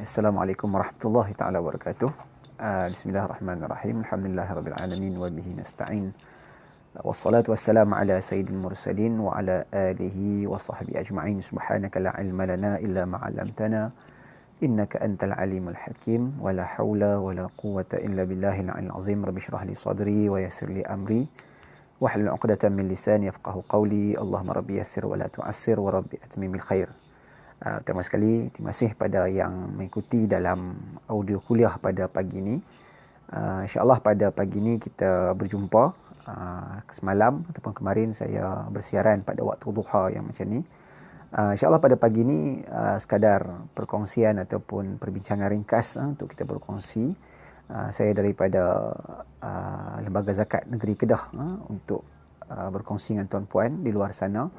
Assalamualaikum warahmatullahi taala wabarakatuh. Bismillahirrahmanirrahim. Alhamdulillahirabbil alamin wa bihi nasta'in. Wassalatu wassalamu ala sayyidil mursalin wa ala alihi wa sahbihi ajma'in. Subhanaka la ilma lana illa ma 'allamtana innaka antal alimul hakim. Wa la haula wa la quwwata illa billahil aliyyil azim. Rabbi shrah li sadri wa yassir li amri wahlul 'uqdatam min lisani yafqahu qawli. Allahumma rabbi yassir wa la tu'assir wa rabbi atmimil khair. Terima sekali, terima kasih pada yang mengikuti dalam audio kuliah pada pagi ini. InsyaAllah pada pagi ini kita berjumpa. Semalam ataupun kemarin saya bersiaran pada waktu duha yang macam ni. InsyaAllah pada pagi ini sekadar perkongsian ataupun perbincangan ringkas untuk kita berkongsi. Saya daripada Lembaga Zakat Negeri Kedah untuk berkongsi dengan tuan-puan di luar sana.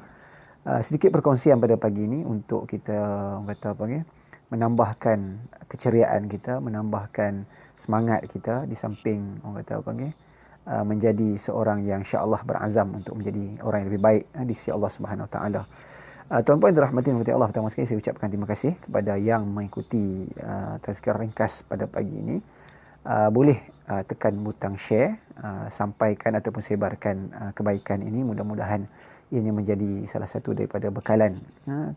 Sedikit perkongsian pada pagi ini untuk kita menambahkan keceriaan kita, menambahkan semangat kita di samping menjadi seorang yang insya-Allah berazam untuk menjadi orang yang lebih baik di sisi Allah Subhanahu Wa Taala. Tuan-puan dirahmati Allah, pertama sekali saya ucapkan terima kasih kepada yang mengikuti tazkirah ringkas pada pagi ini. Boleh tekan butang share, sampaikan ataupun sebarkan kebaikan ini, mudah-mudahan ianya menjadi salah satu daripada bekalan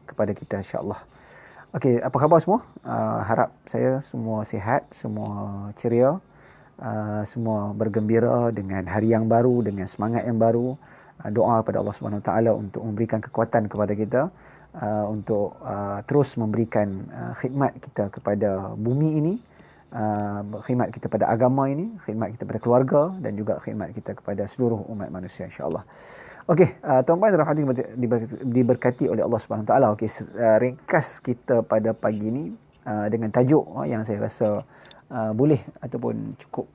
kepada kita insya-Allah. Okey, apa khabar semua? Harap saya semua sihat, semua ceria, semua bergembira dengan hari yang baru, dengan semangat yang baru. Doa kepada Allah Subhanahu Wa Taala untuk memberikan kekuatan kepada kita untuk terus memberikan khidmat kita kepada bumi ini, khidmat kita pada agama ini, khidmat kita pada keluarga dan juga khidmat kita kepada seluruh umat manusia insya-Allah. Okey, tuan-tuan dan puan diberkati oleh Allah Subhanahu Wa Taala. Okey, ringkas kita pada pagi ini dengan tajuk yang saya rasa boleh ataupun cukup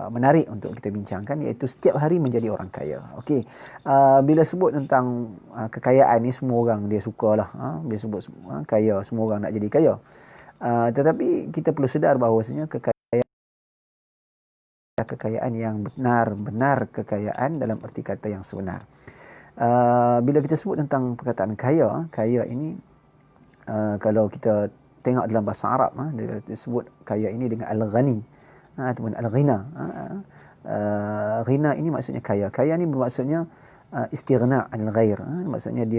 menarik untuk kita bincangkan, iaitu setiap hari menjadi orang kaya. Okey, bila sebut tentang kekayaan ni, semua orang dia sukalah. Bila sebut kaya, semua orang nak jadi kaya. Tetapi kita perlu sedar bahawasanya kekayaan yang benar kekayaan dalam erti kata yang sebenar. Bila kita sebut tentang perkataan kaya ini, kalau kita tengok dalam bahasa Arab, dia disebut kaya ini dengan al-ghani ataupun al-ghina. Ghina ini maksudnya kaya. Kaya ini bermaksudnya istighna anil ghair. Maksudnya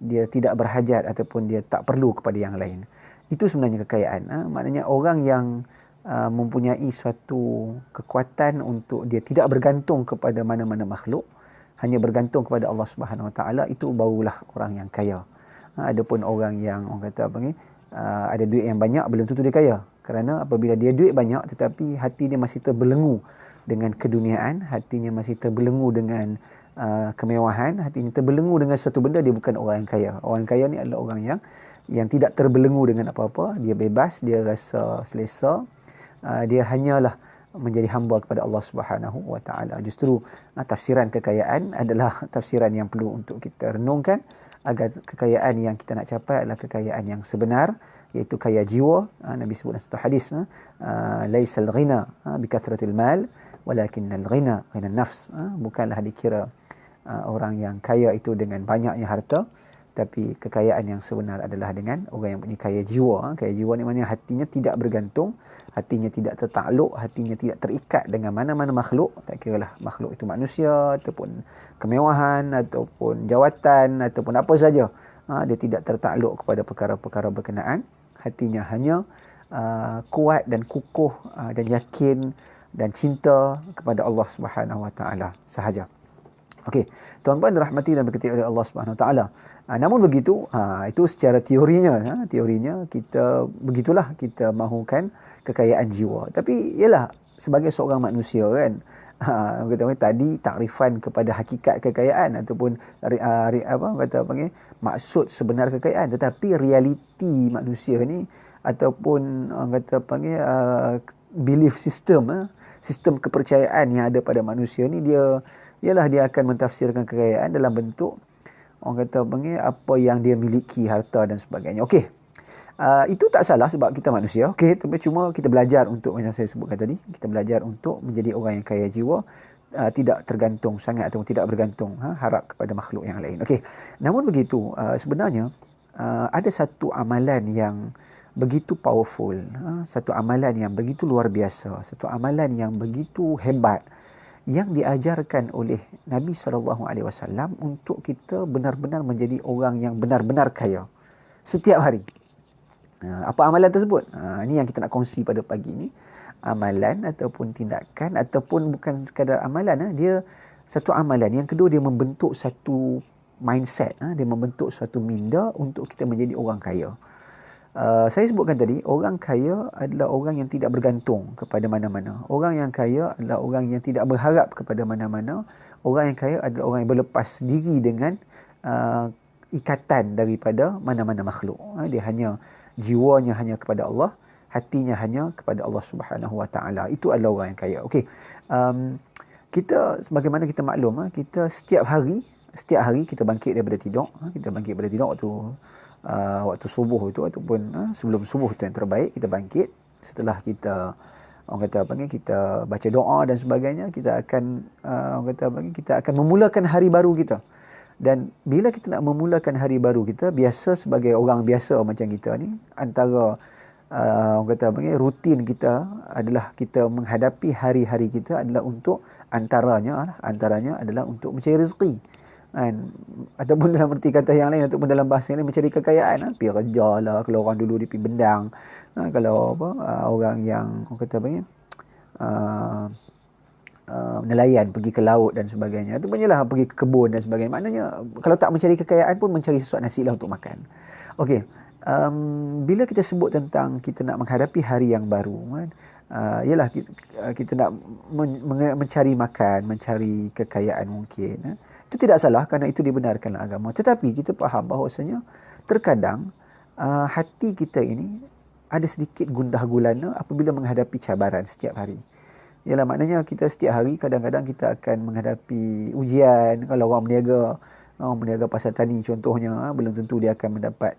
dia tidak berhajat ataupun dia tak perlu kepada yang lain. Itu sebenarnya kekayaan. Maknanya orang yang mempunyai suatu kekuatan untuk dia tidak bergantung kepada mana-mana makhluk, hanya bergantung kepada Allah Subhanahu Wa Taala, itu barulah orang yang kaya. Adapun orang yang ada duit yang banyak, belum tentu dia kaya. Kerana apabila dia duit banyak tetapi hati dia masih terbelenggu dengan keduniaan, hatinya masih terbelenggu dengan kemewahan, hatinya terbelenggu dengan satu benda, dia bukan orang yang kaya. Orang kaya ni adalah orang yang tidak terbelenggu dengan apa-apa, dia bebas, dia rasa selesa. Dia hanyalah menjadi hamba kepada Allah Subhanahu Wa Taala. Justru tafsiran kekayaan adalah tafsiran yang perlu untuk kita renungkan, agar kekayaan yang kita nak capai adalah kekayaan yang sebenar, iaitu kaya jiwa. Nabi sebut dalam satu hadis, laisal ghina bikathratil mal walakinnal ghina ghinan nafs. Bukanlah dikira orang yang kaya itu dengan banyaknya harta, tapi kekayaan yang sebenar adalah dengan orang yang punya kaya jiwa. Kaya jiwa ni maknanya hatinya tidak bergantung, hatinya tidak tertakluk, hatinya tidak terikat dengan mana-mana makhluk. Tak kiralah makhluk itu manusia ataupun kemewahan ataupun jawatan ataupun apa saja. Dia tidak tertakluk kepada perkara-perkara berkenaan. Hatinya hanya kuat dan kukuh dan yakin dan cinta kepada Allah Subhanahu Wa Taala sahaja. Okey, tuan-puan dirahmati dan berkati oleh Allah Subhanahu Wa Taala. Namun begitu, itu secara teorinya, kita begitulah kita mahukan kekayaan jiwa. Tapi ialah sebagai seorang manusia kan, tadi takrifan kepada hakikat kekayaan ataupun maksud sebenar kekayaan, tetapi realiti manusia ni ataupun belief system, sistem kepercayaan yang ada pada manusia ni, dia akan mentafsirkan kekayaan dalam bentuk apa yang dia miliki, harta dan sebagainya. Okey, itu tak salah sebab kita manusia. Okey, tapi cuma kita belajar untuk, macam saya sebutkan tadi, kita belajar untuk menjadi orang yang kaya jiwa, tidak tergantung sangat atau tidak bergantung harap kepada makhluk yang lain. Okey, namun begitu sebenarnya ada satu amalan yang begitu powerful, satu amalan yang begitu luar biasa, satu amalan yang begitu hebat yang diajarkan oleh Nabi SAW untuk kita benar-benar menjadi orang yang benar-benar kaya setiap hari. Apa amalan tersebut? Ini yang kita nak kongsi pada pagi ini. Amalan ataupun tindakan ataupun bukan sekadar amalan, dia satu amalan. Yang kedua, dia membentuk satu mindset, dia membentuk satu minda untuk kita menjadi orang kaya. Saya sebutkan tadi, orang kaya adalah orang yang tidak bergantung kepada mana-mana. Orang yang kaya adalah orang yang tidak berharap kepada mana-mana. Orang yang kaya adalah orang yang berlepas diri dengan ikatan daripada mana-mana makhluk. Dia hanya, jiwanya hanya kepada Allah, hatinya hanya kepada Allah Subhanahu Wa Taala. Itu adalah orang yang kaya. Okey. Kita sebagaimana kita maklum, kita setiap hari kita bangkit daripada tidur. Kita bangkit daripada tidur waktu subuh itu ataupun sebelum subuh itu yang terbaik. Kita bangkit setelah kita, orang kata apa ni, kita baca doa dan sebagainya, kita akan orang kata apa ni, kita akan memulakan hari baru kita. Dan bila kita nak memulakan hari baru kita, biasa sebagai orang biasa macam kita ni, antara orang kata apa ni, rutin kita adalah kita menghadapi hari-hari kita adalah untuk antaranya adalah untuk mencari rezeki. Ataupun dalam erti kata yang lain, ataupun dalam bahasa yang lain, mencari kekayaan. Pergi kerja lah, kalau orang dulu dia pergi bendang, kalau orang yang orang kata apa ni, nelayan pergi ke laut dan sebagainya, itu banyak pergi ke kebun dan sebagainya. Maknanya kalau tak mencari kekayaan pun mencari sesuatu nasi lah untuk makan. Okey, bila kita sebut tentang kita nak menghadapi hari yang baru, ialah kita nak mencari makan, mencari kekayaan mungkin. Itu tidak salah kerana itu dibenarkan oleh agama. Tetapi kita faham bahawasanya terkadang hati kita ini ada sedikit gundah gulana apabila menghadapi cabaran setiap hari. Ialah maknanya kita setiap hari kadang-kadang kita akan menghadapi ujian. Kalau orang berniaga pasar tani contohnya, belum tentu dia akan mendapat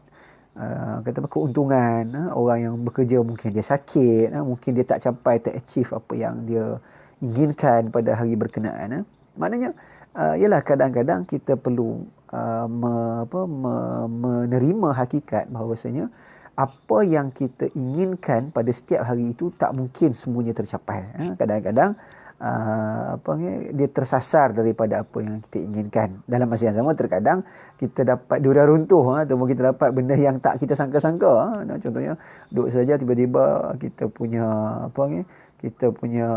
keuntungan. Orang yang bekerja mungkin dia sakit, mungkin dia tak achieve apa yang dia inginkan pada hari berkenaan. Maknanya ialah kadang-kadang kita perlu menerima hakikat bahawasanya apa yang kita inginkan pada setiap hari itu tak mungkin semuanya tercapai. Kadang-kadang dia tersasar daripada apa yang kita inginkan. Dalam masa yang sama terkadang kita dapat durian runtuh, ataupun kita dapat benda yang tak kita sangka-sangka. Contohnya duduk saja tiba-tiba kita punya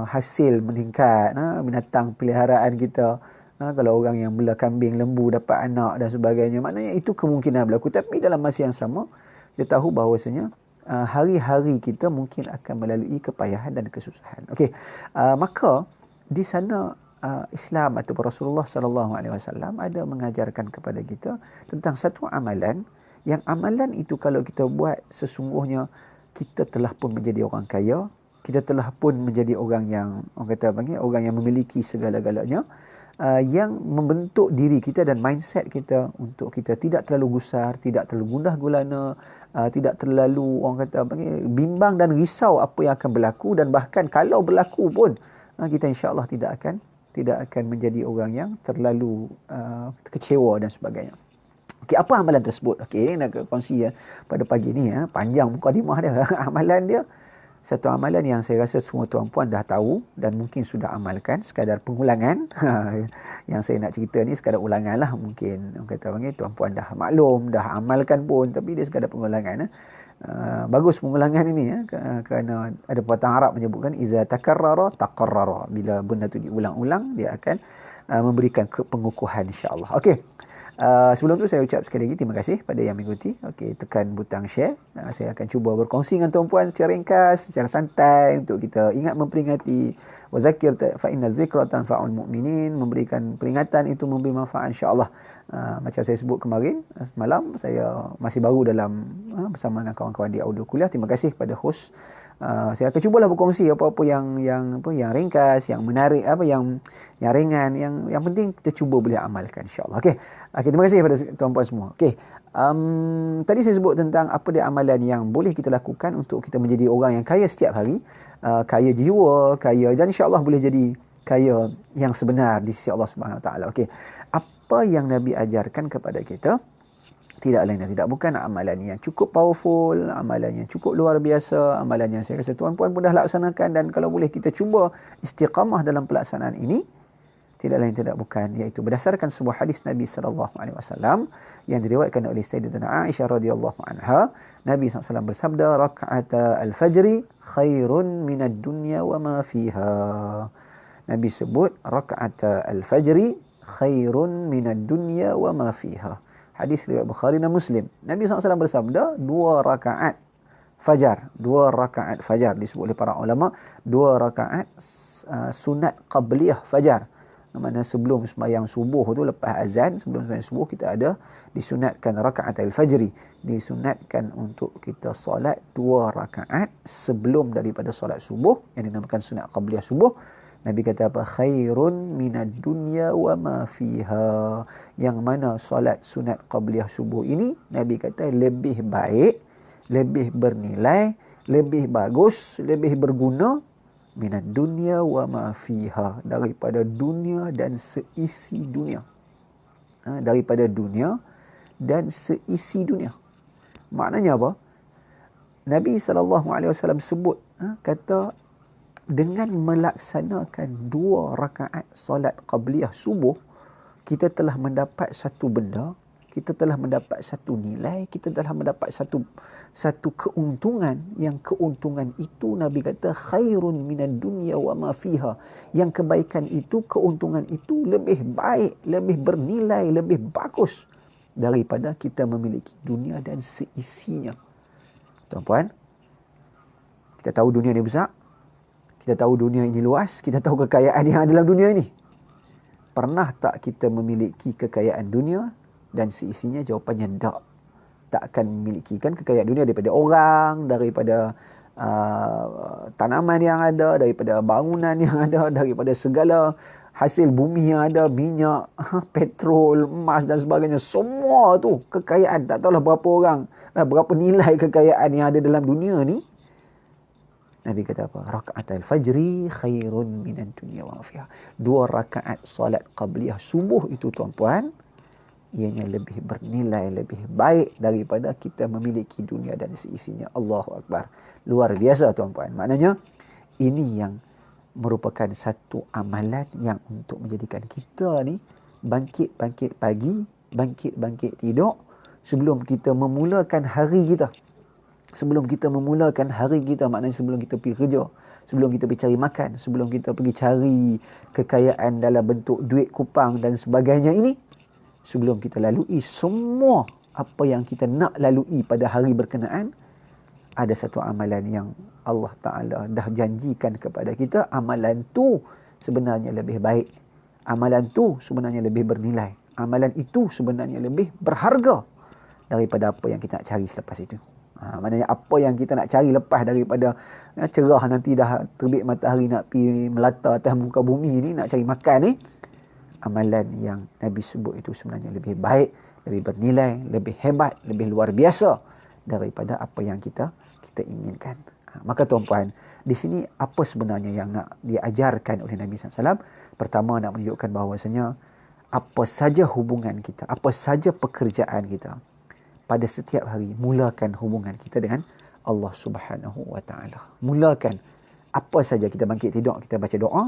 hasil meningkat, binatang peliharaan kita, kalau orang yang bela kambing, lembu dapat anak dan sebagainya. Maknanya itu kemungkinan berlaku. Tapi dalam masa yang sama dia tahu bahawasanya hari-hari kita mungkin akan melalui kepayahan dan kesusahan. Okey, maka di sana Islam atau Rasulullah SAW ada mengajarkan kepada kita tentang satu amalan, yang amalan itu kalau kita buat sesungguhnya kita telah pun menjadi orang kaya, kita telah pun menjadi orang yang orang yang memiliki segala-galanya, yang membentuk diri kita dan mindset kita untuk kita tidak terlalu gusar, tidak terlalu gundah gulana, tidak terlalu bimbang dan risau apa yang akan berlaku. Dan bahkan kalau berlaku pun kita insya-Allah tidak akan menjadi orang yang terlalu kecewa dan sebagainya. Okey, apa amalan tersebut? Okey, nak kongsi pada pagi ni, panjang mukadimah dia. Amalan dia satu amalan yang saya rasa semua tuan-puan dah tahu dan mungkin sudah amalkan, sekadar pengulangan. Yang saya nak cerita ni sekadar ulangan lah. Mungkin tuan-puan dah maklum, dah amalkan pun, tapi dia sekadar pengulangan. Bagus pengulangan ini, kerana ada perkataan Arab menyebutkan iza takarrara taqarrara. Bila benda tu diulang-ulang, dia akan memberikan pengukuhan, insya-Allah. Okey. Sebelum tu saya ucap sekali lagi terima kasih pada yang mengikuti. Okey, tekan butang share. Saya akan cuba berkongsi dengan tuan-puan secara ringkas, secara santai, untuk kita ingat memperingati wa zakir fa inna dzikra tanfa'ul mu'minin, memberikan peringatan itu memberi manfaat, insya-Allah. Macam saya sebut kemarin semalam, saya masih baru dalam bersama dengan kawan-kawan di audio kuliah. Terima kasih pada host. Saya akan cubalah berkongsi apa-apa yang ringkas, yang menarik, yang ringan, yang penting kita cuba boleh amalkan, insya-Allah. Okey. Terima kasih kepada tuan-puan semua. Okey. Tadi saya sebut tentang apa dia amalan yang boleh kita lakukan untuk kita menjadi orang yang kaya setiap hari, kaya jiwa, kaya, dan insya-Allah boleh jadi kaya yang sebenar di sisi Allah Subhanahu Wa Taala. Okey. Apa yang Nabi ajarkan kepada kita Tidak lain dan tidak bukan amalan yang cukup powerful, amalan yang cukup luar biasa, amalan yang saya rasa tuan-puan mudah laksanakan, dan kalau boleh kita cuba istiqamah dalam pelaksanaan ini. Tidak lain tidak bukan iaitu berdasarkan sebuah hadis Nabi sallallahu alaihi wasallam yang diriwayatkan oleh Sayyidatina Aisyah radhiyallahu anha. Nabi SAW bersabda, "Raka'ata al-fajri khairun minad dunya wa ma fiha." Nabi sebut raka'ata al-fajri khairun minad dunya wa ma fiha. Hadis riwayat Bukhari dan Muslim. Nabi SAW bersabda, dua rakaat fajar disebut oleh para ulama, dua rakaat sunat qabliyah fajar. Mana sebelum sembahyang subuh tu, lepas azan, sebelum sembahyang subuh kita ada disunatkan rakaat al-fajri, disunatkan untuk kita solat dua rakaat sebelum daripada solat subuh yang dinamakan sunat qabliyah subuh. Nabi kata apa? Khairun minad dunya wa ma fiha. Yang mana solat sunat qabliyah subuh ini Nabi kata lebih baik, lebih bernilai, lebih bagus, lebih berguna minad dunya wa ma fiha, daripada dunia dan seisi dunia. Daripada dunia dan seisi dunia. Maknanya apa? Nabi SAW sebut, kata dengan melaksanakan dua rakaat solat qabliyah subuh, kita telah mendapat satu benda, kita telah mendapat satu nilai, kita telah mendapat satu keuntungan, yang keuntungan itu Nabi kata khairun minad dunya wa ma fiha, yang kebaikan itu, keuntungan itu lebih baik, lebih bernilai, lebih bagus daripada kita memiliki dunia dan seisinya. Tuan-puan, kita tahu dunia ini besar, kita tahu dunia ini luas, kita tahu kekayaan yang ada dalam dunia ini. Pernah tak kita memiliki kekayaan dunia dan seisinya? Jawapannya tak. Tak akan memiliki kan kekayaan dunia daripada orang, daripada tanaman yang ada, daripada bangunan yang ada, daripada segala hasil bumi yang ada, minyak, petrol, emas dan sebagainya. Semua tu kekayaan. Tak tahulah berapa orang, berapa nilai kekayaan yang ada dalam dunia ni. Nabi kata apa? Raka'atul fajri khairun minan dunya wa fiha. Dua rakaat solat qabliyah subuh itu, tuan-puan, ianya lebih bernilai, lebih baik daripada kita memiliki dunia dan seisinya. Allahu Akbar. Luar biasa, tuan-puan. Maknanya ini yang merupakan satu amalan yang untuk menjadikan kita ni bangkit-bangkit pagi, bangkit-bangkit tidur sebelum kita memulakan hari kita. Sebelum kita memulakan hari kita, maknanya sebelum kita pergi kerja, sebelum kita pergi cari makan, sebelum kita pergi cari kekayaan dalam bentuk duit kupang dan sebagainya ini, sebelum kita lalui semua apa yang kita nak lalui pada hari berkenaan, ada satu amalan yang Allah Ta'ala dah janjikan kepada kita. Amalan tu sebenarnya lebih baik, amalan tu sebenarnya lebih bernilai, amalan itu sebenarnya lebih berharga daripada apa yang kita nak cari selepas itu. Maknanya apa yang kita nak cari lepas daripada cerah nanti dah terbit matahari nak pergi melata atas muka bumi ni, nak cari makan ni, amalan yang Nabi sebut itu sebenarnya lebih baik, lebih bernilai, lebih hebat, lebih luar biasa daripada apa yang kita inginkan. Maka tuan-puan, di sini apa sebenarnya yang nak diajarkan oleh Nabi SAW? Pertama, nak menunjukkan bahawasanya apa saja hubungan kita, apa saja pekerjaan kita, pada setiap hari, mulakan hubungan kita dengan Allah Subhanahu Wa Taala. Mulakan apa saja, kita bangkit tidur, kita baca doa,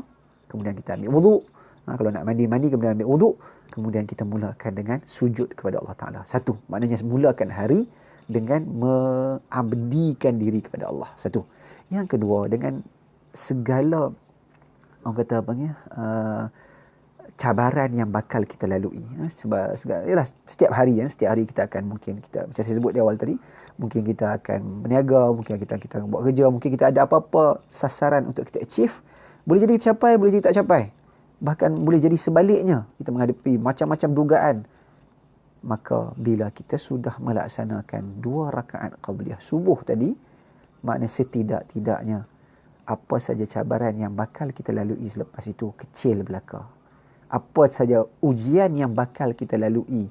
kemudian kita ambil wuduk. Kalau nak mandi, kemudian ambil wuduk, kemudian kita mulakan dengan sujud kepada Allah Taala. Satu, maknanya mulakan hari dengan mengabdikan diri kepada Allah. Satu. Yang kedua, dengan segala orang kata apa ni, cabaran yang bakal kita lalui. Yalah, setiap hari kita akan, mungkin kita, macam saya sebut di awal tadi, mungkin kita akan berniaga, mungkin kita buat kerja, mungkin kita ada apa-apa sasaran untuk kita achieve. Boleh jadi tercapai, boleh jadi tak capai. Bahkan boleh jadi sebaliknya, kita menghadapi macam-macam dugaan. Maka bila kita sudah melaksanakan 2 rakaat qabliyah subuh tadi, maknanya setidak-tidaknya apa saja cabaran yang bakal kita lalui selepas itu kecil belaka. Apa saja ujian yang bakal kita lalui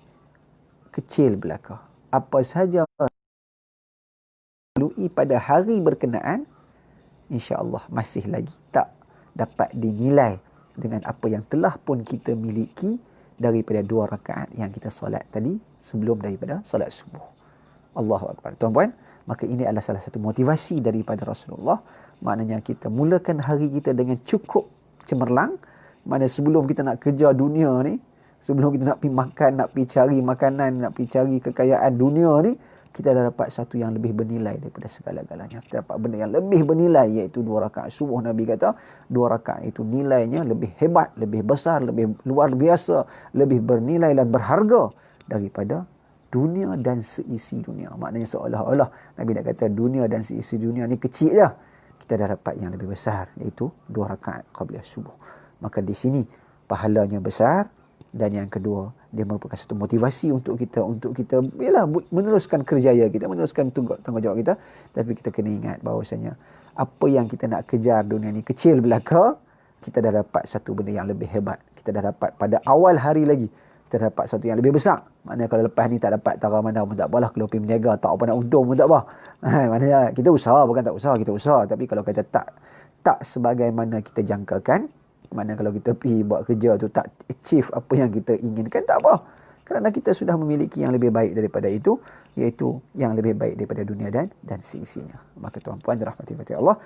kecil belaka. Apa saja lalui pada hari berkenaan, insya-Allah masih lagi tak dapat dinilai dengan apa yang telah pun kita miliki daripada 2 rakaat yang kita solat tadi sebelum daripada solat subuh. Allahu Akbar. Tuan-puan, maka ini adalah salah satu motivasi daripada Rasulullah. Maknanya kita mulakan hari kita dengan cukup cemerlang. Mana sebelum kita nak kejar dunia ni, sebelum kita nak pergi makan, nak pergi cari makanan, nak pergi cari kekayaan dunia ni, kita dah dapat satu yang lebih bernilai daripada segala-galanya. Kita dapat benda yang lebih bernilai, iaitu 2 rakaat subuh. Nabi kata 2 rakaat itu nilainya lebih hebat, lebih besar, lebih luar biasa, lebih bernilai dan berharga daripada dunia dan seisi dunia. Maknanya seolah-olah Nabi nak kata dunia dan seisi dunia ni kecil je. Kita dah dapat yang lebih besar, iaitu 2 rakaat qabliyah subuh. Maka di sini pahalanya besar. Dan yang kedua, dia merupakan satu motivasi untuk kita yalah, meneruskan kerjaya kita, meneruskan tanggungjawab kita. Tapi kita kena ingat bahawasanya apa yang kita nak kejar dunia ni kecil belaka, kita dah dapat satu benda yang lebih hebat. Kita dah dapat pada awal hari lagi, kita dapat satu yang lebih besar. Maknanya kalau lepas ni tak dapat tara mana pun tak apalah, kalau pergi berniaga tak apa nak untung pun tak apa. Maknanya kita usaha, bukan tak usaha, kita usaha. Tapi kalau kata tak sebagaimana kita jangkakan, mana kalau kita pergi buat kerja tu tak achieve apa yang kita inginkan, tak apa. Kerana kita sudah memiliki yang lebih baik daripada itu, iaitu yang lebih baik daripada dunia dan seisinya. Maka tuan-puan dirahmati Allah,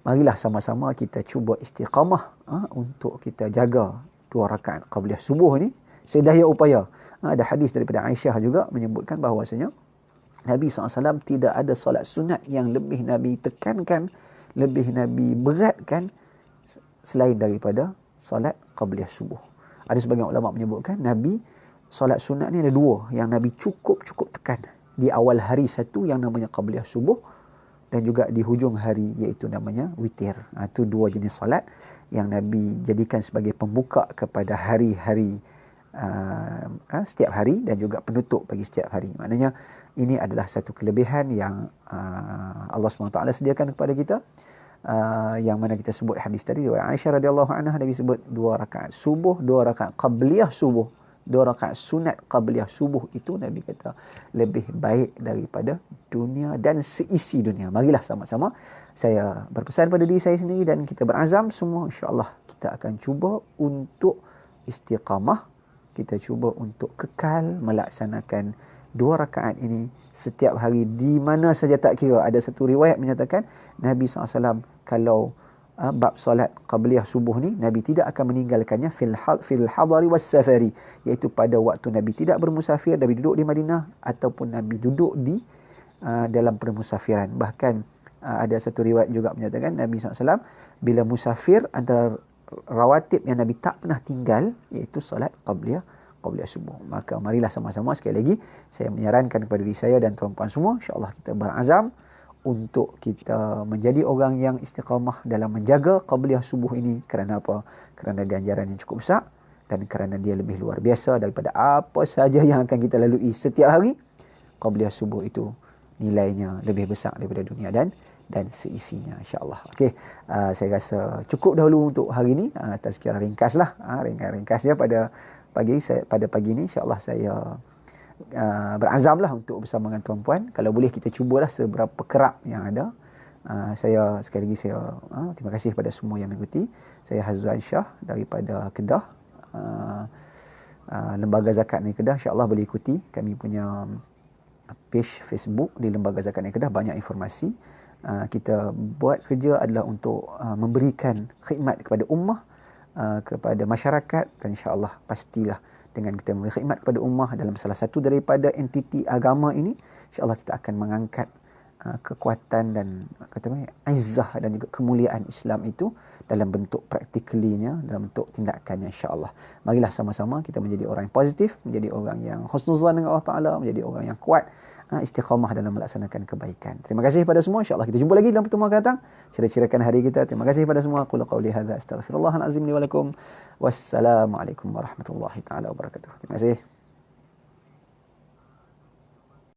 marilah sama-sama kita cuba istiqamah untuk kita jaga 2 rakaat qabliyah subuh ni sedaya upaya. Ada hadis daripada Aisyah juga menyebutkan bahawasanya Nabi SAW tidak ada solat sunat yang lebih Nabi tekankan, lebih Nabi beratkan selain daripada solat qabliyah subuh. Ada sebagian ulama menyebutkan Nabi solat sunat ni ada 2 yang Nabi cukup tekan. Di awal hari satu yang namanya qabliyah subuh, dan juga di hujung hari iaitu namanya witir. Itu 2 jenis solat yang Nabi jadikan sebagai pembuka kepada hari-hari setiap hari dan juga penutup bagi setiap hari. Maknanya ini adalah satu kelebihan yang Allah SWT sediakan kepada kita. Yang mana kita sebut hadis tadi riwayat Aisyah radhiyallahu anha, Nabi sebut 2 rakaat subuh, 2 rakaat qabliyah subuh, 2 rakaat sunat qabliyah subuh itu Nabi kata lebih baik daripada dunia dan seisi dunia. Marilah sama-sama saya berpesan pada diri saya sendiri dan kita berazam semua, insya-Allah kita akan cuba untuk istiqamah, kita cuba untuk kekal melaksanakan 2 rakaat ini setiap hari di mana saja, tak kira. Ada satu riwayat menyatakan Nabi SAW kalau bab solat qabliyah subuh ni, Nabi tidak akan meninggalkannya fil hadari was safari, iaitu pada waktu Nabi tidak bermusafir, Nabi duduk di Madinah ataupun Nabi duduk di dalam permusafiran. Bahkan ada satu riwayat juga menyatakan Nabi SAW bila musafir, antara rawatib yang Nabi tak pernah tinggal iaitu solat qabliyah subuh. Maka marilah sama-sama, sekali lagi saya menyarankan kepada diri saya dan tuan-puan semua, insya-Allah kita berazam untuk kita menjadi orang yang istiqamah dalam menjaga qabliyah subuh ini. Kerana apa? Kerana ganjaran yang cukup besar dan kerana dia lebih luar biasa daripada apa sahaja yang akan kita lalui setiap hari. Qabliyah subuh itu nilainya lebih besar daripada dunia dan seisinya, insya-Allah. Okey, saya rasa cukup dahulu untuk hari ini. Tazkirah ringkaslah, ringkas-ringkas ya pada pagi ini, insya-Allah saya berazamlah untuk bersama dengan tuan-puan. Kalau boleh kita cubalah seberapa kerap yang ada. Saya sekali lagi terima kasih kepada semua yang mengikuti. Saya Hazwan Shah daripada Kedah, Lembaga Zakat Negeri Kedah. Insya-Allah boleh ikuti kami punya page Facebook di Lembaga Zakat Negeri Kedah, banyak informasi. Kita buat kerja adalah untuk memberikan khidmat kepada ummah, kepada masyarakat, dan insya-Allah pastilah dengan kita memberi khidmat kepada ummah dalam salah satu daripada entiti agama ini, insya-Allah kita akan mengangkat kekuatan dan izzah dan juga kemuliaan Islam itu dalam bentuk praktikalinya, dalam bentuk tindakannya, insya-Allah. Marilah sama-sama kita menjadi orang yang positif, menjadi orang yang husnuzan dengan Allah Taala, menjadi orang yang kuat, istiqamah dalam melaksanakan kebaikan. Terima kasih kepada semua. InsyaAllah kita jumpa lagi dalam pertemuan akan datang. Cira-cirakan hari kita. Terima kasih kepada semua. Qul qawli hadza astaghfirullahalazim li wa lakum. Wassalamualaikum warahmatullahi taala wabarakatuh. Terima kasih.